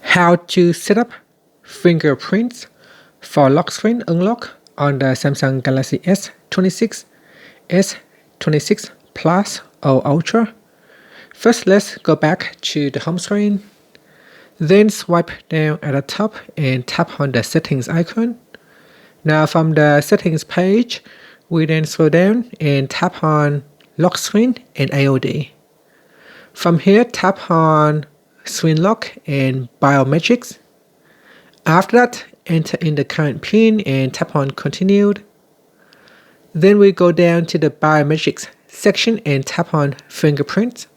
How to set up fingerprints for lock screen unlock on the Samsung Galaxy S26, S26 Plus or Ultra. First, let's go back to the home screen. Then swipe down at the top and tap on the settings icon. Now from the settings page, we then scroll down and tap on lock screen and AOD. From here, tap on screen lock and biometrics. After that, enter in the current PIN and tap on continued. Then we go down to the biometrics section and tap on fingerprint.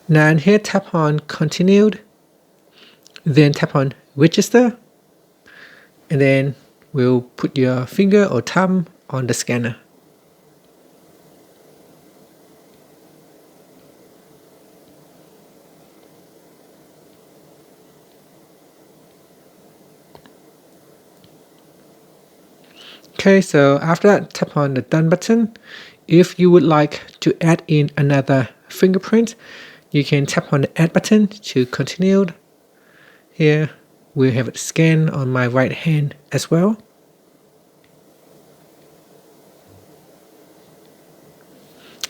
Now in here, tap on continued. Then tap on register. And then we'll put your finger or thumb on the scanner. Okay, so after that, tap on the done button. If you would like to add in another fingerprint, you can tap on the add button to continue. Here we have it scanned on my right hand as well.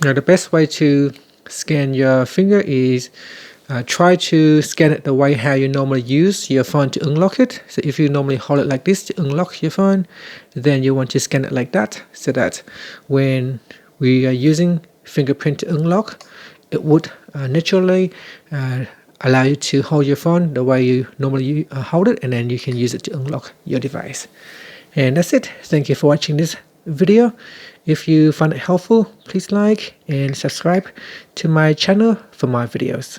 Now the best way to scan your finger is try to scan it the way how you normally use your phone to unlock it. So if you normally hold it like this to unlock your phone, then you want to scan it like that, so that when we are using fingerprint to unlock, it would naturally allow you to hold your phone the way you normally hold it, and then you can use it to unlock your device. And that's it. Thank you for watching this video. If you found it helpful, please like and subscribe to my channel for more videos.